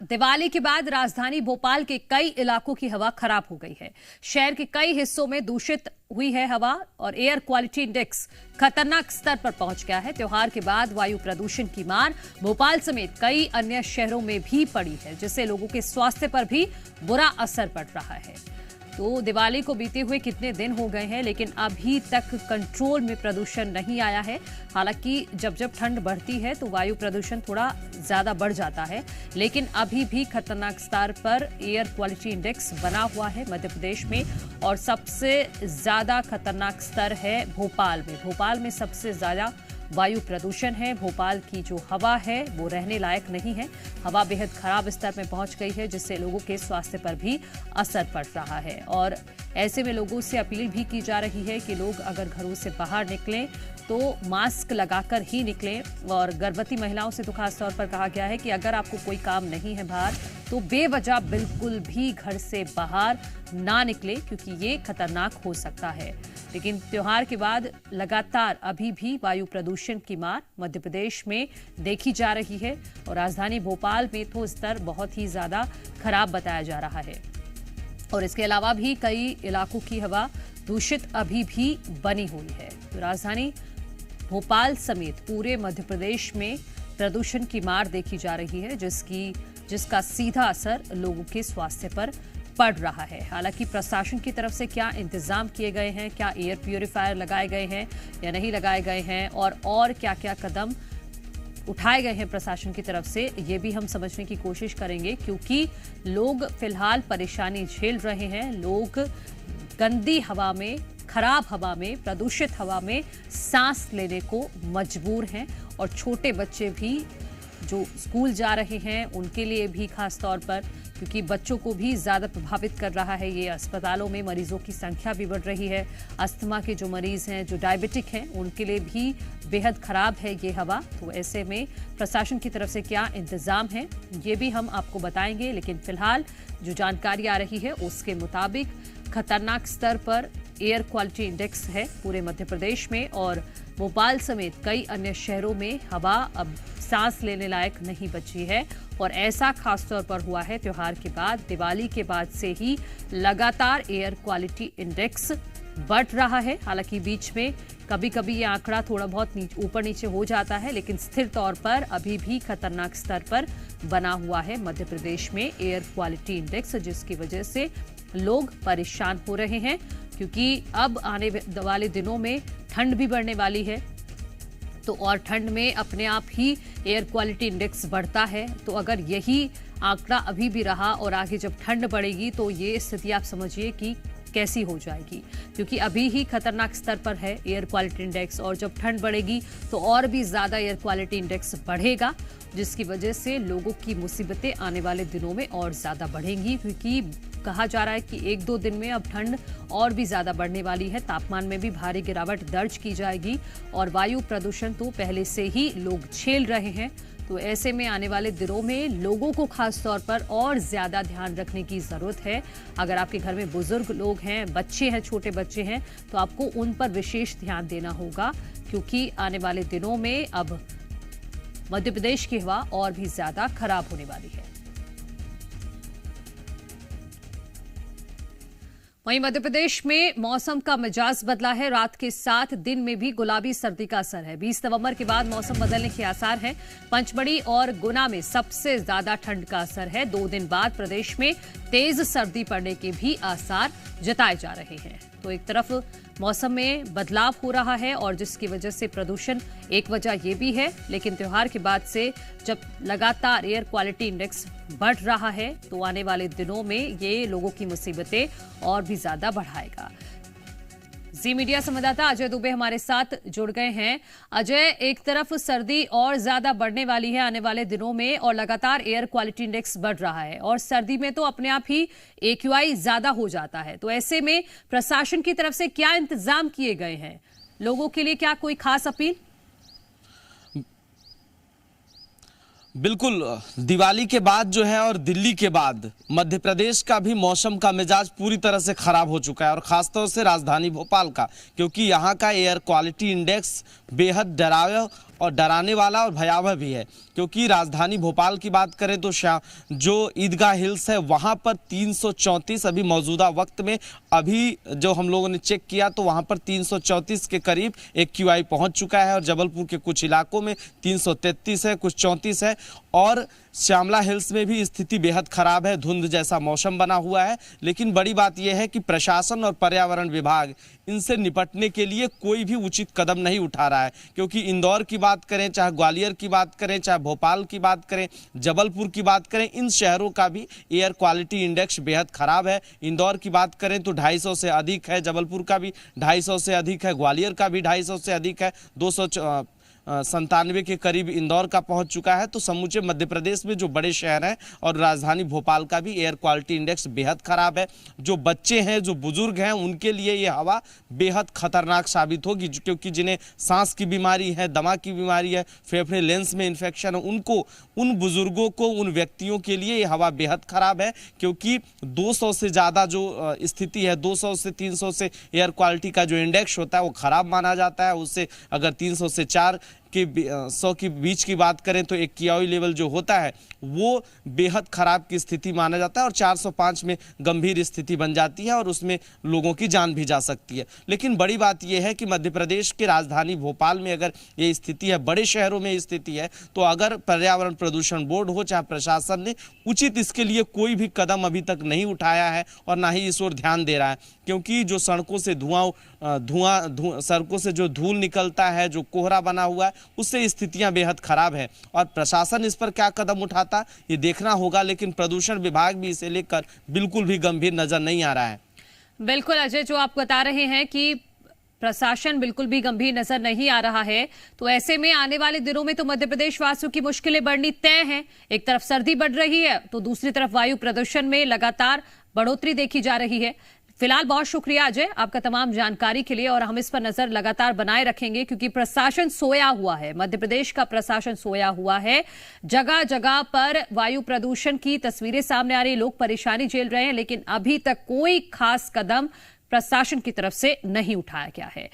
दिवाली के बाद राजधानी भोपाल के कई इलाकों की हवा खराब हो गई है। शहर के कई हिस्सों में दूषित हुई है हवा और एयर क्वालिटी इंडेक्स खतरनाक स्तर पर पहुंच गया है। त्योहार के बाद वायु प्रदूषण की मार भोपाल समेत कई अन्य शहरों में भी पड़ी है, जिससे लोगों के स्वास्थ्य पर भी बुरा असर पड़ रहा है। तो दिवाली को बीते हुए कितने दिन हो गए हैं, लेकिन अभी तक कंट्रोल में प्रदूषण नहीं आया है। हालांकि जब जब ठंड बढ़ती है तो वायु प्रदूषण थोड़ा ज्यादा बढ़ जाता है, लेकिन अभी भी खतरनाक स्तर पर एयर क्वालिटी इंडेक्स बना हुआ है मध्य प्रदेश में। और सबसे ज्यादा खतरनाक स्तर है भोपाल में। भोपाल में सबसे ज्यादा वायु प्रदूषण है। भोपाल की जो हवा है वो रहने लायक नहीं है। हवा बेहद खराब स्तर में पहुंच गई है, जिससे लोगों के स्वास्थ्य पर भी असर पड़ रहा है। और ऐसे में लोगों से अपील भी की जा रही है कि लोग अगर घरों से बाहर निकलें तो मास्क लगाकर ही निकलें। और गर्भवती महिलाओं से तो खास तौर पर कहा गया है कि अगर आपको कोई काम नहीं है बाहर तो बेवजह बिल्कुल भी घर से बाहर ना निकले, क्योंकि ये खतरनाक हो सकता है। लेकिन त्योहार के बाद लगातार अभी भी वायु प्रदूषण की मार मध्य प्रदेश में देखी जा रही है और राजधानी भोपाल में तो स्तर बहुत ही ज्यादा खराब बताया जा रहा है। और इसके अलावा भी कई इलाकों की हवा दूषित अभी भी बनी हुई है। तो राजधानी भोपाल समेत पूरे मध्य प्रदेश में प्रदूषण की मार देखी जा रही है, जिसका सीधा असर लोगों के स्वास्थ्य पर पड़ रहा है। हालांकि प्रशासन की तरफ से क्या इंतजाम किए गए हैं, क्या एयर प्यूरिफायर लगाए गए हैं या नहीं लगाए गए हैं, और क्या क्या कदम उठाए गए हैं प्रशासन की तरफ से, ये भी हम समझने की कोशिश करेंगे। क्योंकि लोग फिलहाल परेशानी झेल रहे हैं। लोग गंदी हवा में, खराब हवा में, प्रदूषित हवा में सांस लेने को मजबूर हैं। और छोटे बच्चे भी जो स्कूल जा रहे हैं उनके लिए भी खास तौर पर, क्योंकि बच्चों को भी ज्यादा प्रभावित कर रहा है ये। अस्पतालों में मरीजों की संख्या भी बढ़ रही है। अस्थमा के जो मरीज हैं, जो डायबिटिक हैं, उनके लिए भी बेहद खराब है ये हवा। तो ऐसे में प्रशासन की तरफ से क्या इंतजाम है ये भी हम आपको बताएंगे। लेकिन फिलहाल जो जानकारी आ रही है उसके मुताबिक खतरनाक स्तर पर एयर क्वालिटी इंडेक्स है पूरे मध्य प्रदेश में। और भोपाल समेत कई अन्य शहरों में हवा अब सांस लेने लायक नहीं बची है। और ऐसा खासतौर पर हुआ है त्योहार के बाद। दिवाली के बाद से ही लगातार एयर क्वालिटी इंडेक्स बढ़ रहा है। हालांकि बीच में कभी कभी ये आंकड़ा थोड़ा बहुत ऊपर नीचे हो जाता है, लेकिन स्थिर तौर पर अभी भी खतरनाक स्तर पर बना हुआ है मध्य प्रदेश में एयर क्वालिटी इंडेक्स, जिसकी वजह से लोग परेशान हो रहे हैं। क्योंकि अब आने वाले दिनों में ठंड भी बढ़ने वाली है, तो और ठंड में अपने आप ही एयर क्वालिटी इंडेक्स बढ़ता है। तो अगर यही आंकड़ा अभी भी रहा और आगे जब ठंड बढ़ेगी तो ये स्थिति आप समझिए कि कैसी हो जाएगी। क्योंकि अभी ही खतरनाक स्तर पर है एयर क्वालिटी इंडेक्स, और जब ठंड बढ़ेगी तो और भी ज्यादा एयर क्वालिटी इंडेक्स बढ़ेगा, जिसकी वजह से लोगों की मुसीबतें आने वाले दिनों में और ज्यादा बढ़ेंगी। क्योंकि कहा जा रहा है कि 1-2 दिन में अब ठंड और भी ज्यादा बढ़ने वाली है। तापमान में भी भारी गिरावट दर्ज की जाएगी। और वायु प्रदूषण तो पहले से ही लोग झेल रहे हैं। तो ऐसे में आने वाले दिनों में लोगों को खास तौर पर और ज्यादा ध्यान रखने की जरूरत है। अगर आपके घर में बुजुर्ग लोग हैं, बच्चे हैं, छोटे बच्चे हैं, तो आपको उन पर विशेष ध्यान देना होगा। क्योंकि आने वाले दिनों में अब मध्य प्रदेश की हवा और भी ज्यादा खराब होने वाली है। वहीं मध्य प्रदेश में मौसम का मिजाज बदला है। रात के साथ दिन में भी गुलाबी सर्दी का असर है। 20 नवंबर के बाद मौसम बदलने के आसार हैं। पंचमढ़ी और गुना में सबसे ज्यादा ठंड का असर है। 2 दिन बाद प्रदेश में तेज सर्दी पड़ने के भी आसार जताए जा रहे हैं। तो एक तरफ मौसम में बदलाव हो रहा है और जिसकी वजह से प्रदूषण एक वजह ये भी है, लेकिन त्योहार के बाद से जब लगातार एयर क्वालिटी इंडेक्स बढ़ रहा है तो आने वाले दिनों में ये लोगों की मुसीबतें और भी ज्यादा बढ़ाएगा। जी मीडिया संवाददाता अजय दुबे हमारे साथ जुड़ गए हैं। अजय, एक तरफ सर्दी और ज्यादा बढ़ने वाली है आने वाले दिनों में और लगातार एयर क्वालिटी इंडेक्स बढ़ रहा है, और सर्दी में तो अपने आप ही AQI ज्यादा हो जाता है। तो ऐसे में प्रशासन की तरफ से क्या इंतजाम किए गए हैं? लोगों के लिए क्या कोई खास अपील? बिल्कुल, दिवाली के बाद जो है और दिल्ली के बाद मध्य प्रदेश का भी मौसम का मिजाज पूरी तरह से खराब हो चुका है, और खासतौर से राजधानी भोपाल का, क्योंकि यहाँ का एयर क्वालिटी इंडेक्स बेहद डरावना और डराने वाला और भयावह भी है, क्योंकि राजधानी भोपाल की बात करें तो जो ईदगाह हिल्स है वहां पर 334 अभी मौजूदा वक्त में, अभी जो हम लोगों ने चेक किया तो वहां पर 334 के करीब AQI पहुंच चुका है, और जबलपुर के कुछ इलाकों में 333 है, कुछ 34 है। और श्यामला हिल्स में भी स्थिति बेहद खराब है, धुंध जैसा मौसम बना हुआ है। लेकिन बड़ी बात यह है कि प्रशासन और पर्यावरण विभाग इनसे निपटने के लिए कोई भी उचित कदम नहीं उठा रहा है, क्योंकि इंदौर की बात करें, चाहे ग्वालियर की बात करें, चाहे भोपाल की बात करें, जबलपुर की बात करें, इन शहरों का भी एयर क्वालिटी इंडेक्स बेहद खराब है। इंदौर की बात करें तो 250 से अधिक है, जबलपुर का भी 250 से अधिक है, ग्वालियर का भी 250 से अधिक है, 297 के करीब इंदौर का पहुंच चुका है। तो समूचे मध्य प्रदेश में जो बड़े शहर हैं और राजधानी भोपाल का भी एयर क्वालिटी इंडेक्स बेहद खराब है। जो बच्चे हैं, जो बुजुर्ग हैं, उनके लिए ये हवा बेहद खतरनाक साबित होगी, क्योंकि जिन्हें सांस की बीमारी है, दमा की बीमारी है, फेफड़े लेंस में इन्फेक्शन है, उन बुजुर्गों को, उन व्यक्तियों के लिए ये हवा बेहद खराब है। क्योंकि 200 से ज़्यादा जो स्थिति है, 200 से 300 से एयर क्वालिटी का जो इंडेक्स होता है वो खराब माना जाता है। उससे अगर 300 से 4 के 100 के बीच की बात करें तो AQI लेवल जो होता है वो बेहद खराब की स्थिति माना जाता है, और 405 में गंभीर स्थिति बन जाती है और उसमें लोगों की जान भी जा सकती है। लेकिन बड़ी बात यह है कि मध्य प्रदेश की राजधानी भोपाल में अगर ये स्थिति है, बड़े शहरों में स्थिति है, तो अगर पर्यावरण प्रदूषण बोर्ड हो चाहे प्रशासन ने उचित इसके लिए कोई भी कदम अभी तक नहीं उठाया है और ना ही इस ओर ध्यान दे रहा है। क्योंकि जो सड़कों से सड़कों से जो धूल निकलता है, जो कोहरा बना हुआ है, उससे स्थितियां बेहद खराब है। और प्रशासन इस पर क्या कदम उठाता ये देखना होगा, लेकिन प्रदूषण विभाग भी इसे लेकर बिल्कुल भी गंभीर नजर नहीं आ रहा है। बिल्कुल अजय, जो आप बता रहे हैं कि प्रशासन बिल्कुल भी गंभीर नजर नहीं आ रहा है, तो ऐसे में आने वाले दिनों में तो मध्य प्रदेश वासियों की मुश्किलें बढ़नी तय हैं। एक तरफ सर्दी बढ़ रही है तो दूसरी तरफ वायु प्रदूषण में लगातार बढ़ोतरी देखी जा रही है। फिलहाल बहुत शुक्रिया अजय आपका तमाम जानकारी के लिए, और हम इस पर नजर लगातार बनाए रखेंगे क्योंकि प्रशासन सोया हुआ है, मध्य प्रदेश का प्रशासन सोया हुआ है। जगह जगह पर वायु प्रदूषण की तस्वीरें सामने आ रही, लोग परेशानी झेल रहे हैं, लेकिन अभी तक कोई खास कदम प्रशासन की तरफ से नहीं उठाया गया है।